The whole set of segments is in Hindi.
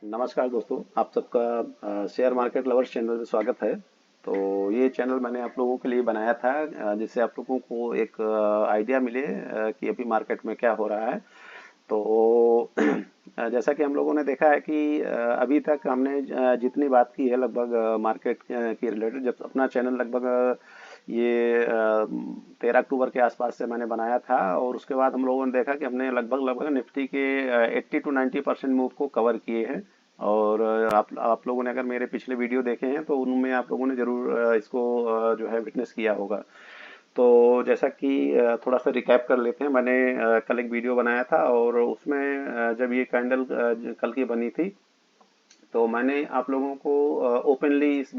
नमस्कार दोस्तों, आप सबका शेयर मार्केट लवर्स चैनल में स्वागत है। तो ये चैनल मैंने आप लोगों के लिए बनाया था, जिससे आप लोगों को एक आइडिया मिले कि अभी मार्केट में क्या हो रहा है। तो जैसा कि हम लोगों ने देखा है कि अभी तक हमने जितनी बात की है लगभग मार्केट के रिलेटेड, जब अपना चैनल लगभग ये 13 अक्टूबर के आसपास से मैंने बनाया था, और उसके बाद हम लोगों ने देखा कि हमने लगभग लगभग निफ्टी के 80 to 90% मूव को कवर किए हैं। और आप लोगों ने अगर मेरे पिछले वीडियो देखे हैं तो उनमें आप लोगों ने जरूर इसको जो है विटनेस किया होगा। तो जैसा कि थोड़ा सा रिकैप कर लेते हैं। मैंने कल एक वीडियो बनाया था, और उसमें जब ये कैंडल कल की बनी थी, तो मैंने आप लोगों को ओपनली इस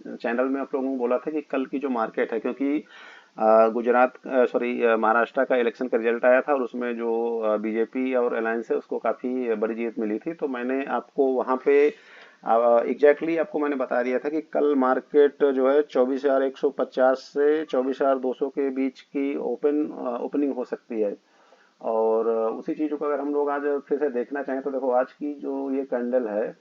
चैनल में आप लोगों को बोला था कि कल की जो मार्केट है, क्योंकि गुजरात सॉरी महाराष्ट्र का इलेक्शन का रिजल्ट आया था, और उसमें जो बीजेपी और अलायंस है उसको काफी बड़ी जीत मिली थी। तो मैंने आपको वहां पे एग्जैक्टली आपको मैंने बता दिया था कि कल मार्केट जो है 24,150 से 24,200 के बीच की ओपनिंग हो सकती है। और उसी चीज को अगर हम लोग आज फिर से देखना चाहें तो देखो, आज की जो ये कैंडल है,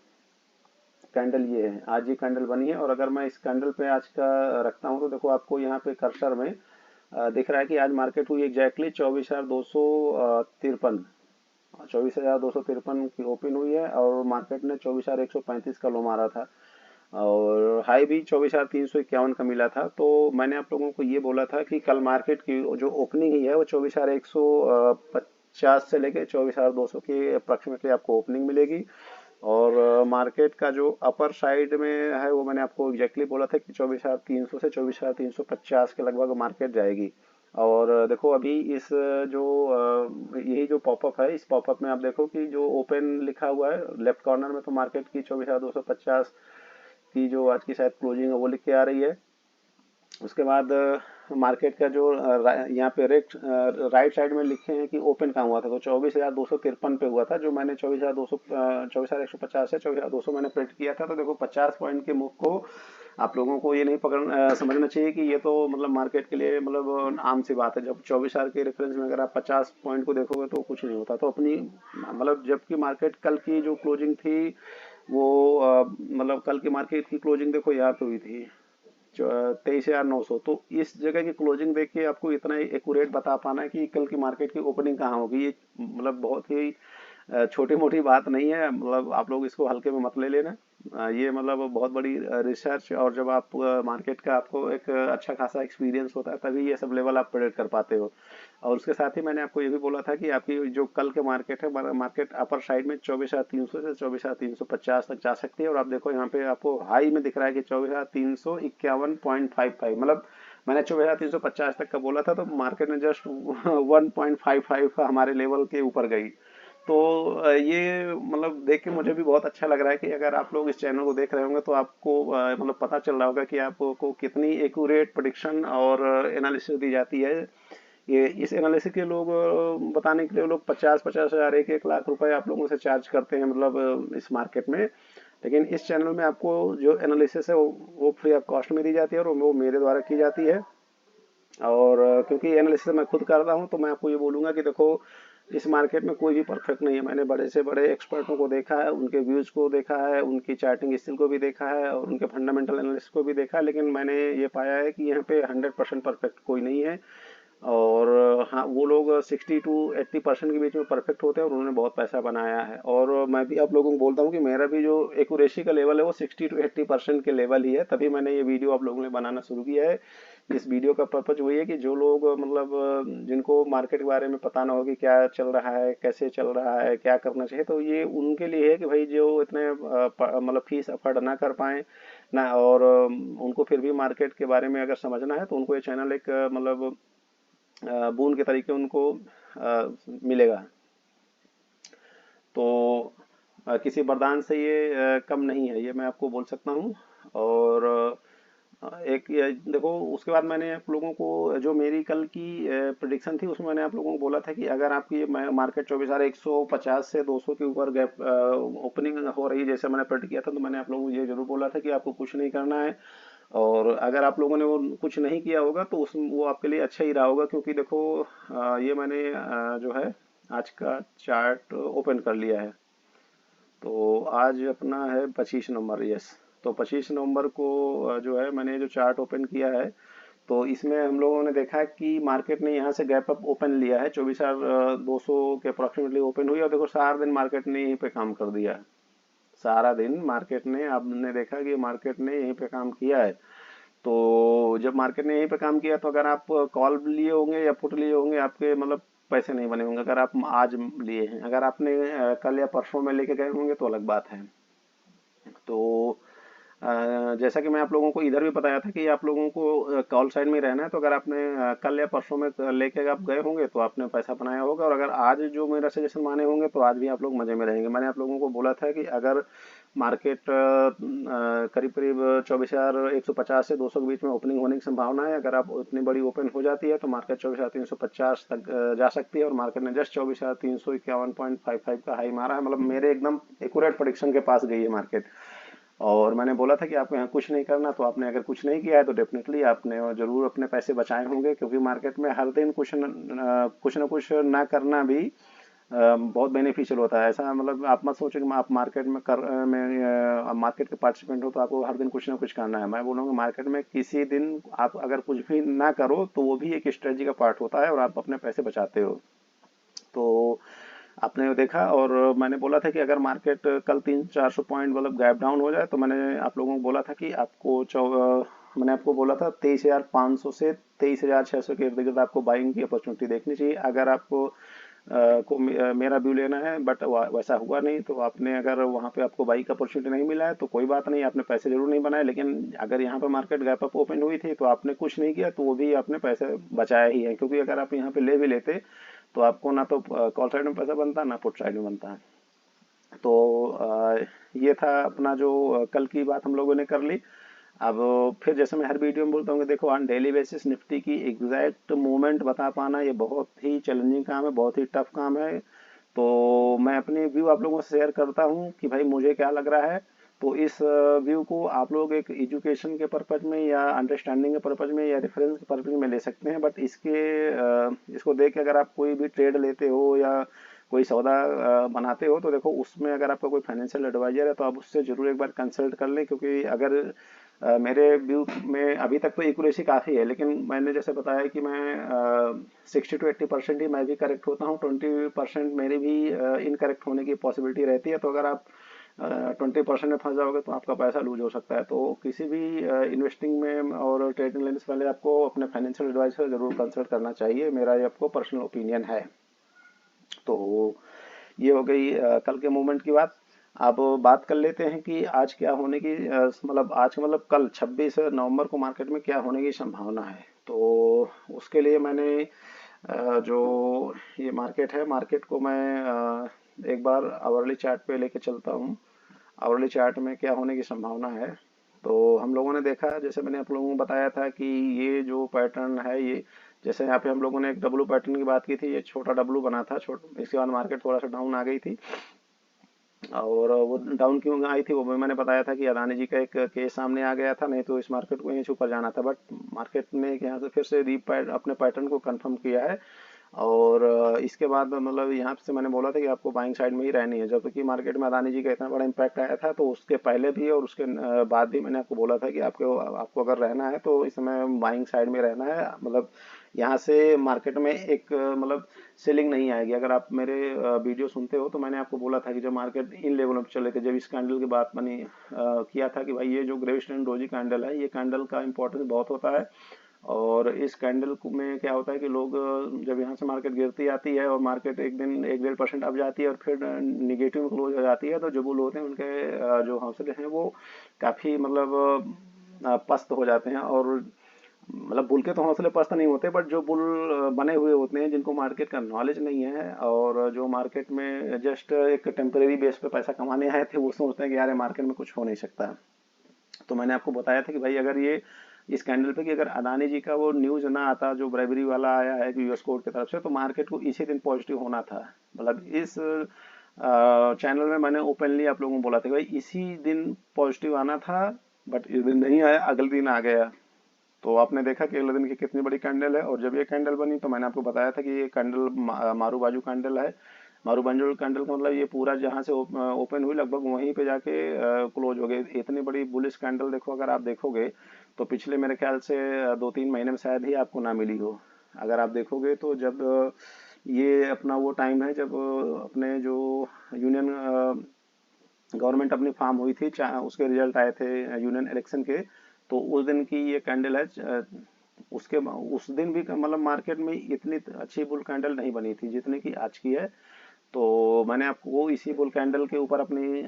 कैंडल ये है, आज ये कैंडल बनी है। और अगर मैं इस कैंडल पे आज का रखता हूँ तो देखो, आपको यहाँ पे कर्सर में दिख रहा है कि आज मार्केट हुई एग्जैक्टली 24,253, 24,253 की ओपन हुई है, और मार्केट ने 24,135 का लो मारा था, और हाई भी 24,351 का मिला था। तो मैंने आप लोगों को ये बोला था कि कल मार्केट की जो ओपनिंग ही है वो 24,150 से लेके 24,200 के अप्रोक्सीमेटली आपको ओपनिंग मिलेगी। और मार्केट का जो अपर साइड में है वो मैंने आपको एग्जैक्टली बोला था कि 24,300 से 24,350 के लगभग मार्केट जाएगी। और देखो अभी इस जो यही जो पॉपअप है, इस पॉपअप में आप देखो कि जो ओपन लिखा हुआ है लेफ्ट कॉर्नर में, तो मार्केट की 24,250 की जो आज की शायद क्लोजिंग है वो लिख के आ रही है। उसके बाद मार्केट का जो यहाँ पे राइट साइड में लिखे हैं कि ओपन कहाँ हुआ था, तो 24,253 पे हुआ था, जो मैंने 24,200 24,150 से 24,200 मैंने प्रिंट किया था। तो देखो 50 पॉइंट के मूव को आप लोगों को ये नहीं समझना चाहिए कि ये तो मतलब मार्केट के लिए मतलब आम सी बात है। जब 24 के रेफरेंस में अगर आप 50 पॉइंट को देखोगे तो कुछ नहीं होता। तो अपनी मतलब जबकि मार्केट कल की जो क्लोजिंग थी वो मतलब कल की मार्केट की क्लोजिंग देखो यहाँ पे हुई थी 23,900। तो इस जगह की क्लोजिंग देख के आपको इतना एक्यूरेट बता पाना है कि कल की मार्केट की ओपनिंग कहाँ होगी, ये मतलब बहुत ही छोटी मोटी बात नहीं है। मतलब आप लोग इसको हल्के में मत ले लेना। ये मतलब बहुत बड़ी रिसर्च, और जब आप मार्केट का आपको एक अच्छा खासा एक्सपीरियंस होता है तभी ये सब लेवल आप प्रेडिक्ट कर पाते हो। और उसके साथ ही मैंने आपको ये भी बोला था कि आपकी जो कल के मार्केट है, मार्केट अपर साइड में 24,300 से 24,350 तक जा सकती है। और आप देखो यहाँ पे आपको हाई में दिख रहा है कि 24,351.55, मतलब मैंने 24,350 तक का बोला था, तो मार्केट ने जस्ट 1.55 हमारे लेवल के ऊपर गई। तो ये मतलब देख के मुझे भी बहुत अच्छा लग रहा है कि अगर आप लोग इस चैनल को देख रहे होंगे तो आपको मतलब पता चल रहा होगा कि आपको कितनी एक्यूरेट प्रेडिक्शन और एनालिसिस दी जाती है। ये इस एनालिसिस के लोग बताने के लिए लोग 50-50 हजार 1-1 लाख रुपए आप लोगों से चार्ज करते हैं, मतलब इस मार्केट में। लेकिन इस चैनल में आपको जो एनालिसिस है वो फ्री ऑफ कॉस्ट में दी जाती है, और वो मेरे द्वारा की जाती है। और क्योंकि एनालिसिस मैं खुद कर रहा हूँ तो मैं आपको ये बोलूंगा कि देखो, इस मार्केट में कोई भी परफेक्ट नहीं है। मैंने बड़े से बड़े एक्सपर्टों को देखा है, उनके व्यूज को देखा है, उनकी चार्टिंग स्किल को भी देखा है, और उनके फंडामेंटल एनालिसिस को भी देखा है, लेकिन मैंने ये पाया है कि यहाँ पे 100% परफेक्ट कोई नहीं है। और हाँ, वो लोग 60 to 80% के बीच में परफेक्ट होते हैं, और उन्होंने बहुत पैसा बनाया है। और मैं भी आप लोगों को बोलता हूँ कि मेरा भी जो एक्यूरेसी का लेवल है वो 60 to 80% के लेवल ही है, तभी मैंने ये वीडियो आप लोगों ने बनाना शुरू किया है। इस वीडियो का पर्पज वही है कि जो लोग मतलब जिनको मार्केट के बारे में पता ना हो कि क्या चल रहा है, कैसे चल रहा है, क्या करना चाहिए, तो ये उनके लिए है कि भाई जो इतने मतलब फीस अफोर्ड ना कर पाए ना, और उनको फिर भी मार्केट के बारे में अगर समझना है तो उनको ये चैनल एक मतलब बूंद के तरीके उनको मिलेगा। तो किसी वरदान से ये कम नहीं है, ये मैं आपको बोल सकता हूँ। और एक ये देखो, उसके बाद मैंने आप लोगों को जो मेरी कल की प्रिडिक्शन थी उसमें मैंने आप लोगों को बोला था कि अगर आपकी मार्केट 24,150 से 200 के ऊपर गैप ओपनिंग हो रही है जैसे मैंने प्रिडिक्ट किया था, तो मैंने आप लोगों को ये जरूर बोला था कि आपको कुछ नहीं करना है। और अगर आप लोगों ने वो कुछ नहीं किया होगा तो उस वो आपके लिए अच्छा ही रहा होगा, क्योंकि देखो ये मैंने जो है आज का चार्ट ओपन कर लिया है। तो आज अपना है 25 नवंबर। यस, तो 25 नवंबर को जो है मैंने जो चार्ट ओपन किया है, तो इसमें हम लोगों ने देखा कि मार्केट ने यहाँ से गैप अप ओपन लिया है, 24,200 के अप्रोक्सीमेटली ओपन हुई, और देखो सारा दिन मार्केट ने यहीं पे काम कर दिया है। सारा दिन मार्केट ने, आपने देखा कि मार्केट ने यहीं पे काम किया है। तो जब मार्केट ने यहीं पे काम किया, तो अगर आप कॉल लिए होंगे या पुट लिए होंगे, आपके मतलब पैसे नहीं बने होंगे। अगर आप आज लिए हैं, अगर आपने कल या परसों में लेके गए होंगे तो अलग बात है। तो जैसा कि मैं आप लोगों को इधर भी बताया था कि आप लोगों को कॉल साइड में रहना है, तो अगर आपने कल या परसों में लेके आप गए होंगे तो आपने पैसा बनाया होगा, और अगर आज जो मेरा सजेशन माने होंगे तो आज भी आप लोग मजे में रहेंगे। मैंने आप लोगों को बोला था कि अगर मार्केट करीब करीब 24,150 से 200 के बीच में ओपनिंग होने की संभावना है। अगर आप उतनी बड़ी ओपन हो जाती है तो मार्केट 24,350 तक जा सकती है, और मार्केट ने जस्ट 24,351.55 का हाई मारा है। मतलब मेरे एकदम एक्यूरेट प्रेडिक्शन के पास गई है मार्केट। और मैंने बोला था कि आपको यहाँ कुछ नहीं करना, तो आपने अगर कुछ नहीं किया है तो डेफिनेटली आपने जरूर अपने पैसे बचाए होंगे, क्योंकि मार्केट में हर दिन कुछ न कुछ ना करना भी बहुत बेनिफिशियल होता है। ऐसा मतलब आप मत सोचो कि आप मार्केट में मार्केट के पार्टिसिपेंट हो तो आपको हर दिन कुछ ना कुछ करना है। मैं बोलूँगा मार्केट में किसी दिन आप अगर कुछ भी ना करो तो वो भी एक स्ट्रेटजी का पार्ट होता है, और आप अपने पैसे बचाते हो। तो आपने देखा, और मैंने बोला था कि अगर मार्केट कल 300-400 पॉइंट मतलब गैप डाउन हो जाए, तो मैंने आप लोगों को बोला था कि मैंने आपको बोला था 23,500 से 23,600 के इर्द गिर्द आपको बाइंग की अपॉर्चुनिटी देखनी चाहिए। अगर आपको मेरा व्यू लेना है, बट वैसा हुआ नहीं, तो आपने अगर वहाँ पे आपको बाई का अपॉर्चुनिटी नहीं मिला है तो कोई बात नहीं, आपने पैसे जरूर नहीं बनाए। लेकिन अगर यहाँ पे मार्केट गैप अप ओपन हुई थी तो आपने कुछ नहीं किया, तो वो भी आपने पैसे बचाया ही है, क्योंकि अगर आप यहाँ पे ले भी लेते तो आपको ना तो कॉल साइड में पैसा बनता, ना पुट साइड में बनता है। तो ये था अपना जो कल की बात हम लोगों ने कर ली। अब फिर जैसे मैं हर वीडियो में बोलता हूँ कि देखो ऑन डेली बेसिस निफ्टी की एग्जैक्ट मूवमेंट बता पाना ये बहुत ही चैलेंजिंग काम है, बहुत ही टफ काम है। तो मैं अपने व्यू आप लोगों से शेयर करता हूँ कि भाई मुझे क्या लग रहा है। तो इस व्यू को आप लोग एक एजुकेशन के पर्पज में या अंडरस्टैंडिंग के पर्पज में या रेफरेंस के पर्पज में ले सकते हैं, बट इसको देख के अगर आप कोई भी ट्रेड लेते हो या कोई सौदा बनाते हो, तो देखो उसमें अगर आपका कोई फाइनेंशियल एडवाइजर है तो आप उससे जरूर एक बार कंसल्ट कर लें, क्योंकि अगर मेरे व्यू में अभी तक तो एक्यूरेसी काफ़ी है, लेकिन मैंने जैसे बताया कि मैं 60 to 80% ही मैं भी करेक्ट होता हूँ, 20% मेरी भी इनकरेक्ट होने की पॉसिबिलिटी रहती है। तो अगर आप 20% में फंस जाओगे तो आपका पैसा लूज हो सकता है। तो किसी भी इन्वेस्टिंग में और ट्रेडिंग लेने से पहले आपको अपने फाइनेंशियल एडवाइजर जरूर कंसल्ट करना चाहिए, मेरा ये आपको पर्सनल ओपिनियन है। तो ये हो गई कल के मूवमेंट की बात। अब बात कर लेते हैं कि आज क्या होने की मतलब आज मतलब कल 26 नवंबर को मार्केट में क्या होने की संभावना है। तो उसके लिए मैंने जो ये मार्केट है, मार्केट को मैं एक बार आवरली चार्ट पे लेके चलता हूँ। आवरली चार्ट में क्या होने की संभावना है। तो हम लोगों ने देखा, जैसे मैंने आप लोगों को बताया था कि ये जो पैटर्न है, ये जैसे यहाँ पे हम लोगों ने एक डब्लू पैटर्न की बात की थी, ये छोटा डब्लू बना था, इसके बाद मार्केट थोड़ा सा डाउन आ गई थी। और वो डाउन क्यों आई थी वो भी मैंने बताया था कि अदानी जी का एक केस सामने आ गया था, नहीं तो इस मार्केट को यहीं से ऊपर जाना था। बट मार्केट ने यहाँ से फिर से अपने पैटर्न को कंफर्म किया है। और इसके बाद मतलब यहाँ से मैंने बोला था कि आपको बाइंग साइड में ही रहनी है। जब कि मार्केट में अदानी जी का इतना बड़ा इम्पैक्ट आया था, तो उसके पहले भी और उसके बाद भी मैंने आपको बोला था कि आपको आपको अगर रहना है तो इस समय बाइंग साइड में रहना है। मतलब यहाँ से मार्केट में एक मतलब सेलिंग नहीं आएगी। अगर आप मेरे वीडियो सुनते हो तो मैंने आपको बोला था कि जब मार्केट इन लेवलों पर चले थे, जब इस कैंडल की बात बनी किया था कि भाई ये जो ग्रेविश एंड डोजी कैंडल है, ये कैंडल का इंपॉर्टेंस बहुत होता है। और इस कैंडल में क्या होता है कि लोग जब यहाँ से मार्केट गिरती आती है और मार्केट एक दिन 1-1.5% अप जाती है और फिर निगेटिव में क्लोज हो जाती है, तो जो बुल होते हैं उनके जो हौसले हैं वो काफ़ी मतलब पस्त हो जाते हैं। और मतलब बुल के तो हौसले पस्त नहीं होते, बट जो बुल बने हुए होते हैं, जिनको मार्केट का नॉलेज नहीं है और जो मार्केट में जस्ट एक टेम्परेरी बेस पे पैसा कमाने आए थे, वो सोचते हैं कि यार मार्केट में कुछ हो नहीं सकता। तो मैंने आपको बताया था कि भाई अगर ये इस कैंडल पे कि अगर अदानी जी का वो न्यूज ना आता जो ब्राइबरी वाला आया है यूएस कोर्ट की तरफ से, तो मार्केट को इसी दिन पॉजिटिव होना था। मतलब इस चैनल में मैंने ओपनली आप लोगों को बोला था कि भाई इसी दिन पॉजिटिव आना था, बट इस दिन नहीं आया, अगले दिन आ गया। तो आपने देखा कि अगले दिन की कितनी बड़ी कैंडल है। और जब ये कैंडल बनी तो मैंने आपको बताया था कि ये कैंडल मारू बाजू कैंडल है। मारूबंजोल कैंडल का मतलब ये पूरा जहाँ से ओपन हुई लगभग वहीं पे जाके क्लोज हो गई। इतनी बड़ी बुलिश कैंडल देखो, अगर आप देखोगे तो पिछले मेरे ख्याल से 2-3 महीने में शायद ही आपको ना मिली हो। अगर आप देखोगे तो जब ये अपना वो टाइम है जब अपने जो यूनियन गवर्नमेंट अपनी फॉर्म हुई थी, उसके रिजल्ट आए थे यूनियन इलेक्शन के, तो उस दिन की ये कैंडल है। उसके उस दिन भी मतलब मार्केट में इतनी अच्छी बुल कैंडल नहीं बनी थी जितनी की आज की है। तो मैंने आपको इसी बुल कैंडल के ऊपर अपनी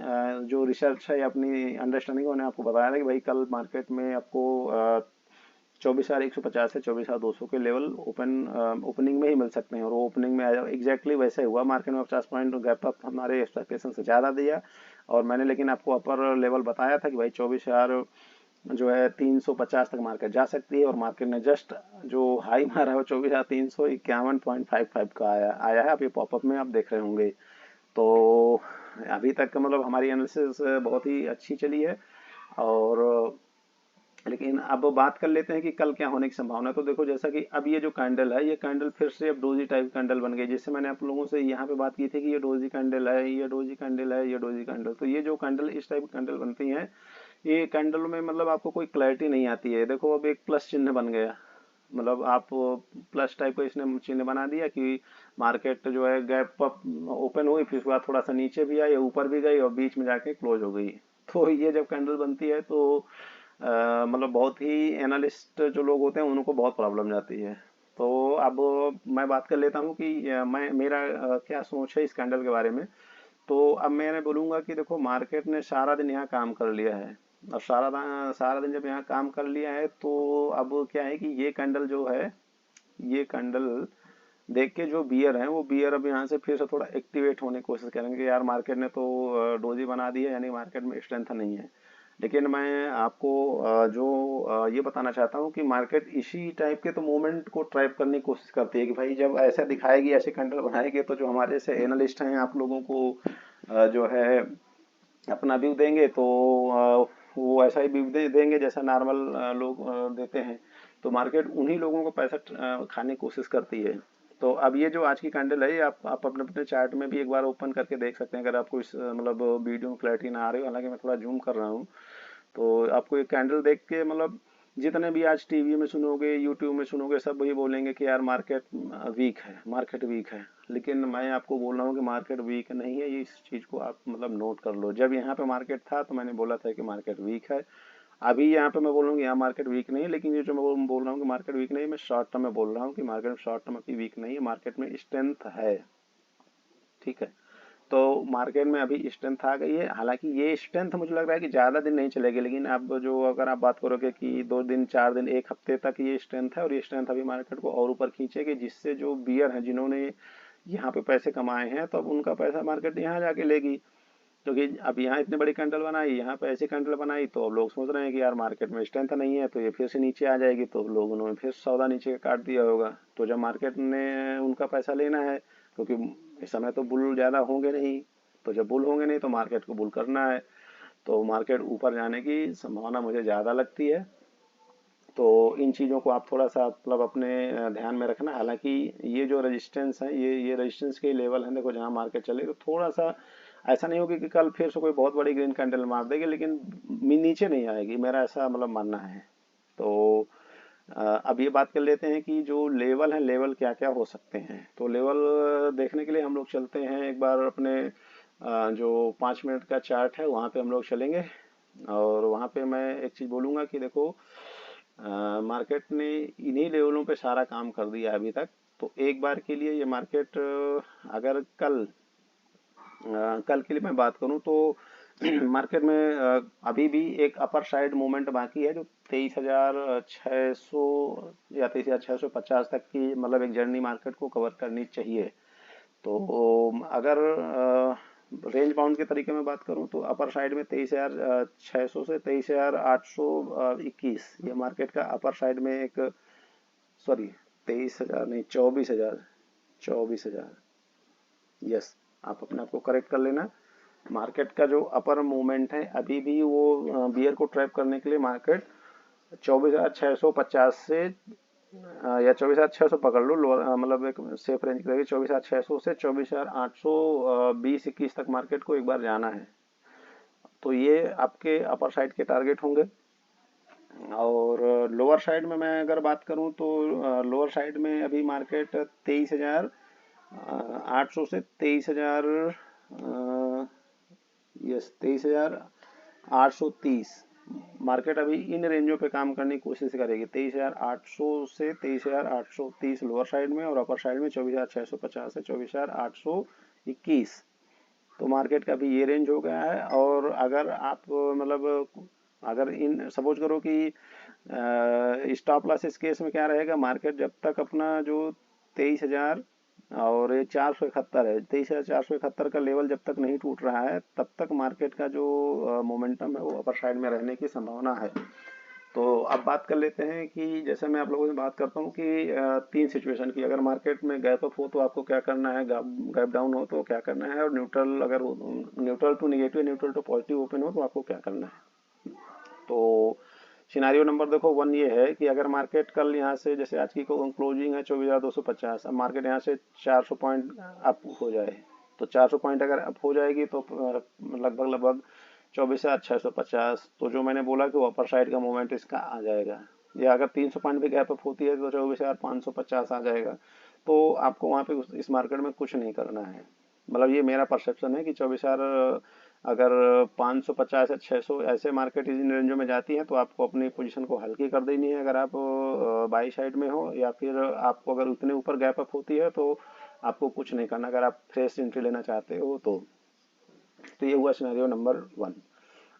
जो रिसर्च है या अपनी अंडरस्टैंडिंग मैंने आपको बताया था कि भाई कल मार्केट में आपको 24,150 से 24,200 के लेवल ओपनिंग में ही मिल सकते हैं, और वो ओपनिंग में एग्जैक्टली वैसे हुआ। मार्केट में 50 पॉइंट गैप अप हमारे एक्सपेक्टेशन से ज़्यादा दिया, और मैंने लेकिन आपको अपर लेवल बताया था कि भाई 24,000 जो है 350 तक मार्केट जा सकती है, और मार्केट ने जस्ट जो हाई मारा है वो 24,351.55 का आया है। आप ये पॉपअप में आप देख रहे होंगे। तो अभी तक मतलब हमारी एनालिसिस बहुत ही अच्छी चली है। और लेकिन अब बात कर लेते हैं कि कल क्या होने की संभावना है। तो देखो, जैसा कि अब ये जो कैंडल है, ये कैंडल फिर से अब डोजी टाइप कैंडल बन गई। जिससे मैंने आप लोगों से यहाँ पे बात की थी कि ये डोजी कैंडल है, ये डोजी कैंडल है, ये डोजी कैंडल। तो ये जो कैंडल इस टाइप की कैंडल बनती है, ये कैंडल में मतलब आपको कोई क्लैरिटी नहीं आती है। देखो अब एक प्लस चिन्ह बन गया, मतलब आप प्लस टाइप का इसने चिन्ह बना दिया कि मार्केट जो है गैप अप ओपन हुई, फिर उसके बाद थोड़ा सा नीचे भी आई, ऊपर भी गई, और बीच में जाके क्लोज हो गई। तो ये जब कैंडल बनती है तो मतलब बहुत ही एनालिस्ट जो लोग होते हैं उनको बहुत प्रॉब्लम जाती है। तो अब मैं बात कर लेता हूँ कि मैं मेरा क्या सोच है इस कैंडल के बारे में। तो अब मैंने बोलूंगा कि देखो, मार्केट ने सारा दिन यहाँ काम कर लिया है, और सारा दिन जब यहाँ काम कर लिया है तो अब क्या है कि ये कैंडल जो है, ये कैंडल देख के जो बियर हैं वो बियर अब यहाँ से फिर से थोड़ा एक्टिवेट होने की कोशिश करेंगे। यार मार्केट ने तो डोजी बना दी है, यानी मार्केट में स्ट्रेंथ नहीं है। लेकिन मैं आपको जो ये बताना चाहता हूँ कि मार्केट इसी टाइप के तो मूवमेंट को ट्रैप करने की कोशिश करती है कि भाई जब ऐसा दिखाएगी, ऐसे कैंडल बनाएगी, तो जो हमारे से एनालिस्ट हैं आप लोगों को जो है अपना व्यू देंगे, तो वो ऐसा ही व्यू देंगे जैसा नॉर्मल लोग देते हैं। तो मार्केट उन्हीं लोगों को पैसा खाने की कोशिश करती है। तो अब ये जो आज की कैंडल है, ये आप अपने अपने चार्ट में भी एक बार ओपन करके देख सकते हैं, अगर आपको इस मतलब वीडियो में क्लैरिटी ना आ रही हो। हालांकि मैं थोड़ा जूम कर रहा हूँ, तो आपको ये कैंडल देख के मतलब जितने भी आज टीवी में सुनोगे, यूट्यूब में सुनोगे, सब वही बोलेंगे कि यार मार्केट वीक है, मार्केट वीक है। लेकिन मैं आपको बोल रहा हूँ कि मार्केट वीक नहीं है। ये इस चीज़ को आप मतलब नोट कर लो। जब यहाँ पे मार्केट था तो मैंने बोला था कि मार्केट वीक है। अभी यहाँ पे मैं बोल रहा हूँ यहाँ मार्केट वीक नहीं है, लेकिन ये जो मैं बोल रहा हूँ कि मार्केट वीक नहीं है, मैं शॉर्ट टर्म में बोल रहा हूँ कि मार्केट में शॉर्ट टर्म अभी वीक नहीं है, मार्केट में स्ट्रेंथ है। ठीक है। तो मार्केट में अभी स्ट्रेंथ आ गई है। हालांकि ये स्ट्रेंथ मुझे लग रहा है कि ज़्यादा दिन नहीं चलेगी, लेकिन अब जो अगर आप बात करोगे कि 2 दिन 4 दिन 1 हफ्ते तक ये स्ट्रेंथ है, और ये स्ट्रेंथ अभी मार्केट को और ऊपर खींचेगी, जिससे जो बियर हैं जिन्होंने यहाँ पे पैसे कमाए हैं, तो अब उनका पैसा मार्केट यहाँ जाके लेगी। क्योंकि अब यहाँ इतनी बड़ी कैंडल बनाई, यहाँ पे ऐसी कैंडल बनाई, तो अब लोग सोच रहे हैं कि यार मार्केट में स्ट्रेंथ नहीं है, तो ये फिर से नीचे आ जाएगी, तो लोगों ने फिर सौदा नीचे का काट दिया होगा। तो जब मार्केट ने उनका पैसा लेना है, क्योंकि इस समय तो बुल ज़्यादा होंगे नहीं, तो जब बुल होंगे नहीं तो मार्केट को बुल करना है, तो मार्केट ऊपर जाने की संभावना मुझे ज़्यादा लगती है। तो इन चीज़ों को आप थोड़ा सा मतलब अपने ध्यान में रखना। हालांकि ये जो रेजिस्टेंस है, ये रेजिस्टेंस के लेवल हैं, देखो जहाँ मार्केट चले तो थोड़ा सा ऐसा नहीं होगी कि कल फिर से कोई बहुत बड़ी ग्रीन कैंडल मार देगी, लेकिन नीचे नहीं आएगी, मेरा ऐसा मतलब मानना है। तो अब ये बात कर लेते हैं कि जो लेवल है, लेवल क्या क्या हो सकते हैं। तो लेवल देखने के लिए हम लोग चलते हैं एक बार अपने जो 5 मिनट का चार्ट है वहाँ पे हम लोग चलेंगे। और वहाँ पे मैं एक चीज़ बोलूँगा कि देखो, मार्केट ने इन्हीं लेवलों पे सारा काम कर दिया अभी तक। तो एक बार के लिए ये मार्केट अगर कल के लिए मैं बात करूं तो मार्केट में अभी भी एक अपर साइड मूवमेंट बाकी है, जो 23,600 या 23,650 तक की मतलब एक जर्नी मार्केट को कवर करनी चाहिए। तो अगर रेंज बाउंड के तरीके में बात करूं तो अपर साइड में 23,600 से 23,821 ये मार्केट का अपर साइड में एक, सॉरी 23,000 नहीं, 24,000, 24,000, यस, आप अपने आप को करेक्ट कर लेना। मार्केट का जो अपर मूवमेंट है अभी भी वो बियर को ट्रैप करने के लिए मार्केट 24,650 से या 24,600 पकड़ लो, लोअर मतलब एक सेफ रेंज रहेगी। 24,600 से 24,820-21 तक मार्केट को एक बार जाना है। तो ये आपके अपर साइड के टारगेट होंगे। और लोअर साइड में मैं अगर बात करूं तो लोअर साइड में अभी मार्केट 23,800 से 23,000, यस 23,830 मार्केट अभी इन रेंजों पे काम करने की कोशिश करेगी। 23,800 से 23,830 लोअर साइड में, और अपर साइड में 24,650 से 24,821। तो मार्केट का भी ये रेंज हो गया है। और अगर आप मतलब अगर इन सपोज करो कि स्टॉप लॉस इस केस में क्या रहेगा, मार्केट जब तक अपना जो 23,000 और ये 471 है, 23,471 का लेवल जब तक नहीं टूट रहा है, तब तक मार्केट का जो मोमेंटम है वो अपर साइड में रहने की संभावना है। तो अब बात कर लेते हैं कि जैसे मैं आप लोगों से बात करता हूँ कि तीन सिचुएशन की, अगर मार्केट में गैप अप हो तो आपको क्या करना है, गैप डाउन हो तो क्या करना है, और न्यूट्रल अगर neutral to negative, neutral to positive open हो तो आपको क्या करना है। तो सिनारियो नंबर देखो 1 ये है कि अगर मार्केट कल यहाँ से, जैसे आज की क्लोजिंग है 24,250, अब मार्केट यहाँ से 400 पॉइंट अप हो जाए, तो 400 पॉइंट अगर अप हो जाएगी तो लगभग लगभग 24,650, तो जो मैंने बोला कि वो अपर साइड का मूवमेंट इसका आ जाएगा। या अगर 300 पॉइंट भी गैप अप होती है तो 24,550 आ जाएगा। तो आपको वहाँ पे इस मार्केट में कुछ नहीं करना है। मतलब ये मेरा परसेप्शन है कि 24,000 अगर 550 या 600 ऐसे मार्केट इन रेंजों में जाती है तो आपको अपनी पोजीशन को हल्की कर देनी है, अगर आप बाई साइड में हो, या फिर आपको अगर उतने ऊपर गैप अप होती है तो आपको कुछ नहीं करना, अगर आप फ्रेश एंट्री लेना चाहते हो तो ये हुआ सिनेरियो नंबर 1।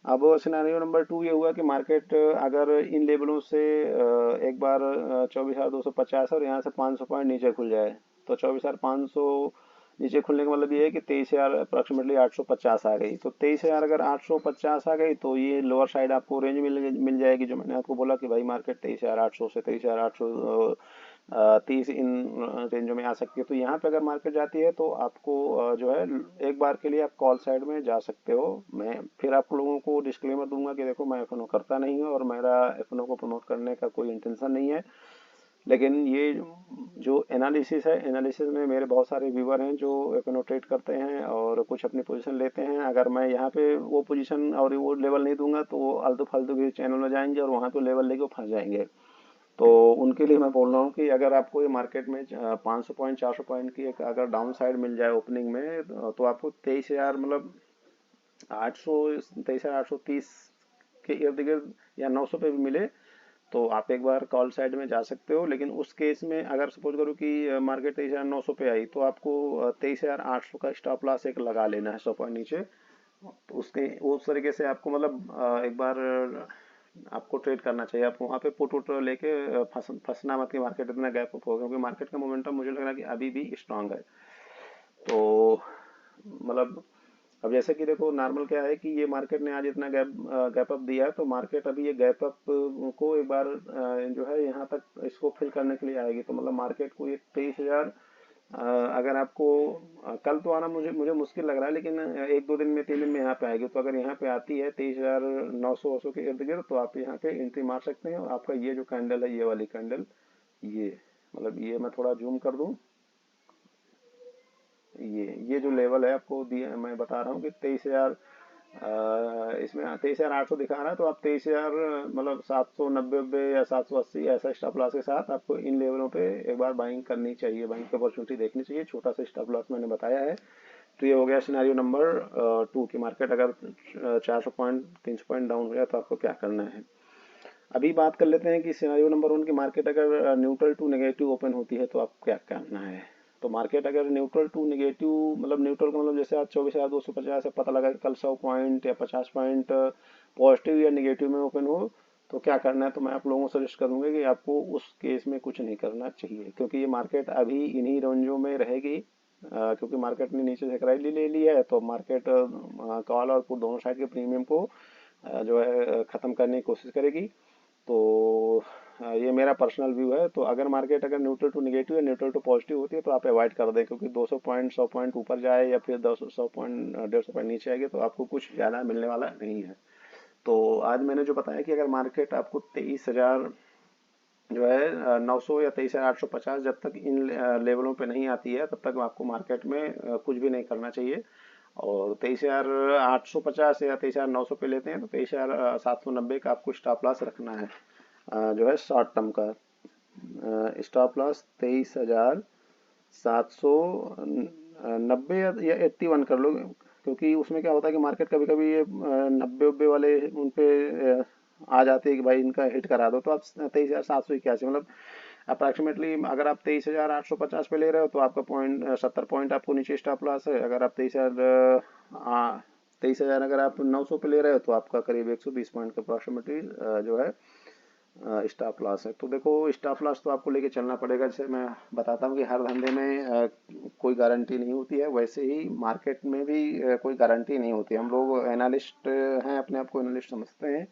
अब सिनेरियो नंबर 2 ये हुआ कि मार्केट अगर इन लेवलों से एक बार 24,250 और यहाँ से 500 पॉइंट नीचे खुल जाए, तो 24,500 नीचे खुलने का मतलब ये है कि 23,000 अप्रॉक्सीमेटली 850 आ गई। तो 23,000 अगर 850 आ गई तो ये लोअर साइड आपको रेंज मिल जाएगी, जो मैंने आपको बोला कि भाई मार्केट 23,800 से 23,830 इन रेंजों में आ सकती है। तो यहाँ पे अगर मार्केट जाती है तो आपको जो है एक बार के लिए आप कॉल साइड में जा सकते हो। मैं फिर आप लोगों को डिस्क्लेमर दूंगा कि देखो मैं एफएनओ करता नहीं हूँ और मेरा एफएनओ को प्रमोट करने का कोई इंटेंशन नहीं है, लेकिन ये जो एनालिसिस है, एनालिसिस में मेरे बहुत सारे व्यूवर हैं जो एफएनओ ट्रेड करते हैं और कुछ अपनी पोजीशन लेते हैं। अगर मैं यहाँ पे वो पोजीशन और वो लेवल नहीं दूंगा तो वो आलतू फालतू के चैनल में जाएंगे और वहाँ पे लेवल लेके फंस जाएंगे। तो उनके लिए मैं बोल रहा हूँ कि अगर आपको ये मार्केट में 500 पॉइंट 400 पॉइंट की एक अगर डाउन साइड मिल जाए ओपनिंग में, तो आपको 23,000 मतलब 800, 23,830 के इर्द गिर्द या 900 पे भी मिले तो आप एक बार कॉल साइड में जा सकते हो। लेकिन उस केस में अगर सपोज करो कि मार्केट 23,900 पे आई तो आपको 23,800 का स्टॉप लॉस एक लगा लेना है 100 पॉइंट नीचे। तो उसके उस तरीके से आपको मतलब एक बार आपको ट्रेड करना चाहिए। आप वहाँ पे पुट उट लेके फंसना मत कि मार्केट इतना गैप अप होगा, क्योंकि मार्केट का मोमेंटम मुझे लग रहा है कि अभी भी स्ट्रांग है। तो मतलब अब जैसे कि देखो नॉर्मल क्या है कि ये मार्केट ने आज इतना गैप अप दिया है, तो मार्केट अभी ये गैप अप को एक बार जो है यहाँ तक इसको फिल करने के लिए आएगी। तो मतलब मार्केट को ये 23,000 अगर आपको कल तो आना मुझे मुझे मुश्किल लग रहा है, लेकिन एक दो दिन में 3 दिन में यहाँ पे आएगी। तो अगर यहाँ पे आती है 23,900 के इर्द गिर्द तो आप यहाँ पे एंट्री मार सकते हैं। और आपका ये जो कैंडल है, ये वाली कैंडल, ये मतलब ये मैं थोड़ा जूम कर दूं, ये जो लेवल है आपको दिया, मैं बता रहा हूँ कि 23,000 इसमें 23,800 दिखा रहा है, तो आप 23,000 मतलब 790 या 780 ऐसा स्टॉप लॉस के साथ आपको इन लेवलों पे एक बार बाइंग करनी चाहिए, बाइंग की अपॉर्चुनिटी देखनी चाहिए। छोटा सा स्टॉप लॉस मैंने बताया है। तो ये हो गया सिनेरियो नंबर 2 की मार्केट अगर 400 पॉइंट 300 पॉइंट डाउन हो गया तो आपको क्या करना है। अभी बात कर लेते हैं कि सिनेरियो नंबर 1 की मार्केट अगर न्यूट्रल टू नेगेटिव ओपन होती है तो आपको क्या करना है। तो मार्केट अगर न्यूट्रल टू नेगेटिव, मतलब न्यूट्रल का मतलब जैसे आज 24,250 से पता लगा कि कल 100 पॉइंट या 50 पॉइंट पॉजिटिव या नेगेटिव में ओपन हो तो क्या करना है। तो मैं आप लोगों को सजेस्ट करूंगा कि आपको उस केस में कुछ नहीं करना चाहिए, क्योंकि ये मार्केट अभी इन्हीं रेंजों में रहेगी। क्योंकि मार्केट ने नीचे से कराई ले ली है, तो मार्केट कॉल और पुट दोनों साइड के प्रीमियम को जो है ख़त्म करने की कोशिश करेगी। तो ये मेरा पर्सनल व्यू है। तो अगर मार्केट अगर न्यूट्रल टू नेगेटिव या न्यूट्रल टू पॉजिटिव होती है तो आप अवॉइड कर दें, क्योंकि 200 पॉइंट 100 पॉइंट ऊपर जाए या फिर 100 पॉइंट 150 पॉइंट नीचे आएगी तो आपको कुछ ज़्यादा मिलने वाला नहीं है। तो आज मैंने जो बताया कि अगर मार्केट आपको 23,000 जो है 900 या 23,850 जब तक इन लेवलों पे नहीं आती है तब तक आपको मार्केट में कुछ भी नहीं करना चाहिए। और 23,850 या 23,900 पे लेते हैं तो 23,790 का आपको स्टॉप लॉस रखना है। जो है शॉर्ट टर्म का स्टॉप लॉस 23,790 या 81 कर लो, क्योंकि उसमें क्या होता है कि मार्केट कभी कभी ये 90 वाले उन पे आ जाते हैं कि भाई इनका हिट करा दो, तो आप 23,781 मतलब अप्रॉक्सीमेटली अगर आप 23,850 पे ले रहे हो तो आपका पॉइंट 70 पॉइंट आपको नीचे स्टॉप लॉस है। अगर आप 23,000 अगर आप 900 पे ले रहे हो तो आपका करीब 120 पॉइंट का अप्रॉक्सीमेटली जो है स्टॉप लॉस है। तो देखो स्टॉप लॉस तो आपको लेके चलना पड़ेगा। जैसे मैं बताता हूँ कि हर धंधे में कोई गारंटी नहीं होती है, वैसे ही मार्केट में भी कोई गारंटी नहीं होती। हम लोग एनालिस्ट हैं, अपने आप को एनालिस्ट समझते हैं,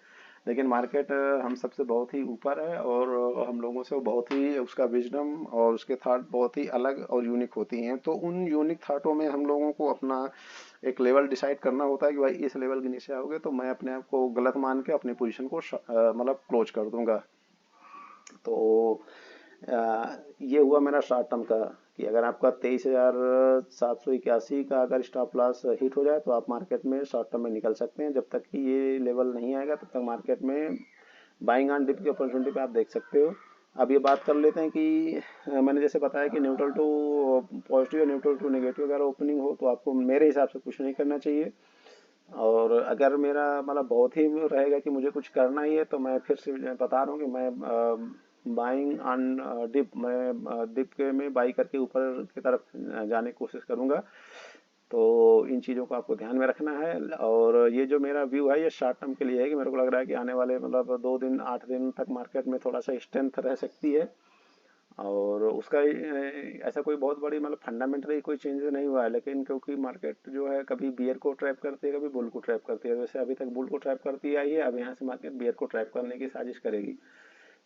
लेकिन मार्केट हम सबसे बहुत ही ऊपर है और हम लोगों से वो बहुत ही उसका विजडम और उसके थॉट बहुत ही अलग और यूनिक होती हैं। तो उन यूनिक थॉटों में हम लोगों को अपना एक लेवल डिसाइड करना होता है कि भाई इस लेवल के नीचे आओगे तो मैं अपने आप को गलत मान के अपनी पोजीशन को मतलब क्लोज कर दूंगा। तो ये हुआ मेरा शॉर्ट टर्म का कि अगर आपका 23,781 का अगर स्टॉप लॉस हिट हो जाए तो आप मार्केट में शॉर्ट टर्म में निकल सकते हैं। जब तक कि ये लेवल नहीं आएगा तब तक मार्केट में बाइंग ऑन डिप की अपॉर्चुनिटी पे आप देख सकते हो। अब ये बात कर लेते हैं कि मैंने जैसे बताया कि न्यूट्रल टू पॉजिटिव या न्यूट्रल टू नेगेटिव अगर ओपनिंग हो तो आपको मेरे हिसाब से कुछ नहीं करना चाहिए। और अगर मेरा मतलब बहुत ही रहेगा कि मुझे कुछ करना ही है तो मैं फिर से बता रहा हूँ कि मैं बाइंग ऑन डिप, मैं डिप के में बाई करके ऊपर की तरफ जाने की कोशिश करूंगा। तो इन चीज़ों को आपको ध्यान में रखना है। और ये जो मेरा व्यू है ये शॉर्ट टर्म के लिए है कि मेरे को लग रहा है कि आने वाले मतलब 2 दिन 8 दिन तक मार्केट में थोड़ा सा स्ट्रेंथ रह सकती है। और उसका ऐसा कोई बहुत बड़ी मतलब फंडामेंटली कोई चेंजेस नहीं हुआ है, लेकिन क्योंकि मार्केट जो है कभी बियर को ट्रैप करती है कभी बुल को ट्रैप करती है। वैसे अभी तक बुल को ट्रैप करती आई है, अब यहाँ से मार्केट बियर को ट्रैप करने की साजिश करेगी।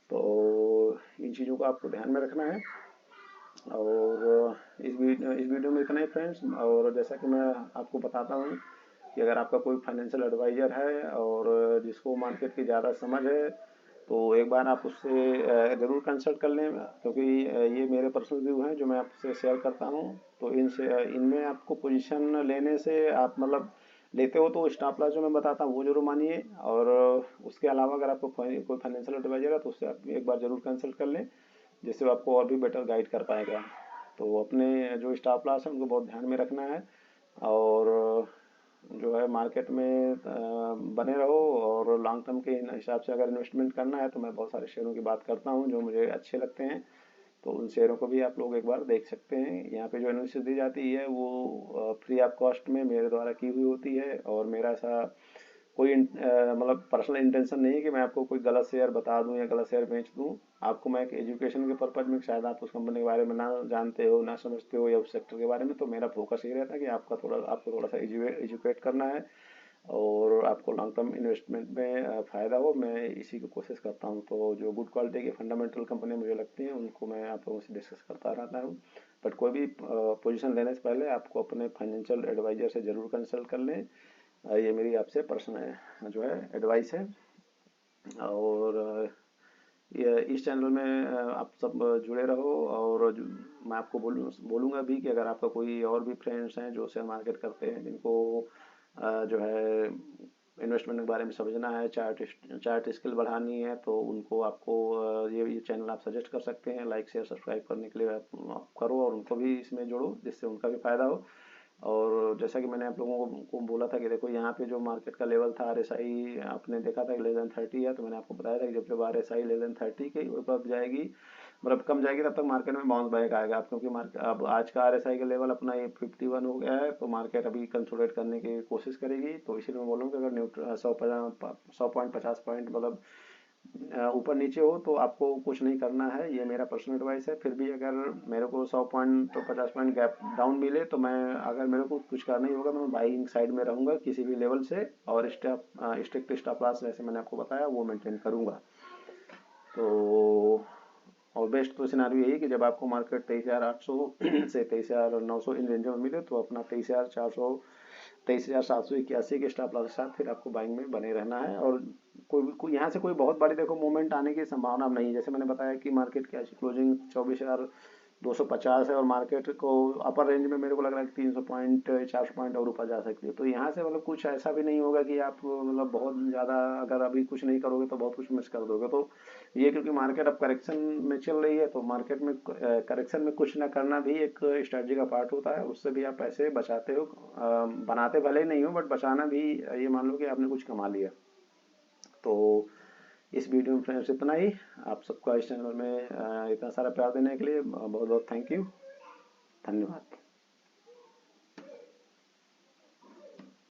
तो इन चीज़ों को आपको ध्यान में रखना है। और इस वीडियो में इतना ही फ्रेंड्स। और जैसा कि मैं आपको बताता हूँ कि अगर आपका कोई फाइनेंशियल एडवाइज़र है और जिसको मार्केट की ज़्यादा समझ है तो एक बार आप उससे ज़रूर कंसल्ट कर लें, क्योंकि ये मेरे पर्सनल व्यू हैं जो मैं आपसे शेयर करता हूँ। तो इनमें आपको पोजीशन लेने से आप मतलब लेते हो तो स्टॉप लॉस जो मैं बताता हूँ वो जरूर मानिए। और उसके अलावा अगर आपको कोई फाइनेंशियल एडवाइजर है तो उससे आप एक बार जरूर कंसल्ट कर लें, जिससे वो आपको और भी बेटर गाइड कर पाएगा। तो अपने जो स्टॉप लॉस है उनको बहुत ध्यान में रखना है। और जो है मार्केट में बने रहो। और लॉन्ग टर्म के हिसाब से अगर इन्वेस्टमेंट करना है तो मैं बहुत सारे शेयरों की बात करता हूँ जो मुझे अच्छे लगते हैं। तो उन शेयरों को भी आप लोग एक बार देख सकते हैं। यहाँ पे जो एनालिसिस दी जाती है वो फ्री ऑफ कॉस्ट में मेरे द्वारा की हुई होती है। और मेरा ऐसा कोई मतलब पर्सनल इंटेंशन नहीं है कि मैं आपको कोई गलत शेयर बता दूं या गलत शेयर बेच दूं। आपको मैं एक एजुकेशन के पर्पज में, शायद आप उस कंपनी के बारे में ना जानते हो ना समझते हो या उस सेक्टर के बारे में, तो मेरा फोकस ये रहता है कि आपको थोड़ा सा एजुकेट करना है और आपको लॉन्ग टर्म इन्वेस्टमेंट में फ़ायदा हो। मैं इसी की कोशिश करता हूँ। तो जो गुड क्वालिटी की फंडामेंटल कंपनी मुझे लगती हैं उनको मैं आप लोगों से डिस्कस करता रहता हूँ। बट कोई भी पोजीशन लेने से पहले आपको अपने फाइनेंशियल एडवाइजर से ज़रूर कंसल्ट कर लें। ये मेरी आपसे पर्सनल जो है एडवाइस है। और ये इस चैनल में आप सब जुड़े रहो। और मैं आपको बोलूँगा भी कि अगर आपका कोई और भी फ्रेंड्स हैं जो शेयर मार्केट करते हैं, जिनको जो है इन्वेस्टमेंट के बारे में समझना है, चार्ट स्किल बढ़ानी है, तो उनको आपको ये चैनल आप सजेस्ट कर सकते हैं। लाइक शेयर सब्सक्राइब करने के लिए आप करो और उनको भी इसमें जोड़ो जिससे उनका भी फायदा हो। और जैसा कि मैंने आप लोगों को बोला था कि देखो यहाँ पे जो मार्केट का लेवल था RSI आपने देखा था कि लेस देन 30 है, तो मैंने आपको बताया था कि जब जब RSI लेस देन 30 के ऊपर जाएगी, मतलब कम जाएगी, तब तक मार्केट में बाउंस बैक आएगा। अब क्योंकि मार्केट अब आज का RSI का लेवल अपना ये 51 हो गया है, तो मार्केट अभी कंसोलिडेट करने की कोशिश करेगी। तो इसीलिए मैं बोलूँ कि अगर न्यूट्रल 100 पॉइंट 50 पॉइंट मतलब ऊपर नीचे हो तो आपको कुछ नहीं करना है। ये मेरा पर्सनल एडवाइस है। फिर भी अगर मेरे को 100 पॉइंट तो 50 पॉइंट गैप डाउन मिले तो मैं, अगर मेरे को कुछ करना ही होगा तो मैं बाइंग साइड में रहूंगा किसी भी लेवल से। और स्ट्रिक्ट स्टॉप लॉस जैसे मैंने आपको बताया वो मेंटेन करूंगा। तो और बेस्ट तो सिनारियो यही कि जब आपको मार्केट 23,800 से 23,900 इन रेंज में मिले तो अपना 23,400 23,781 के स्टॉप लॉस के साथ फिर आपको बाइंग में बने रहना है। और कोई यहाँ से कोई बहुत बड़ी देखो मूवमेंट आने की संभावना नहीं है। जैसे मैंने बताया कि मार्केट की आज क्लोजिंग 24,250 है और मार्केट को अपर रेंज में मेरे को लग रहा है कि 300 पॉइंट 400 पॉइंट और ऊपर जा सकती है। तो यहाँ से मतलब कुछ ऐसा भी नहीं होगा कि आप मतलब बहुत ज़्यादा अगर अभी कुछ नहीं करोगे तो बहुत कुछ मिस कर दोगे। तो ये क्योंकि मार्केट अब करेक्शन में चल रही है तो मार्केट में करेक्शन में कुछ ना करना भी एक स्ट्रेटजी का पार्ट होता है। उससे भी आप पैसे बचाते हो, बनाते भले ही नहीं हो बट बचाना भी, ये मान लो कि आपने कुछ कमा लिया। तो इस वीडियो में फ्रेंड्स इतना ही। आप सबका इस चैनल में इतना सारा प्यार देने के लिए बहुत बहुत थैंक यू, धन्यवाद।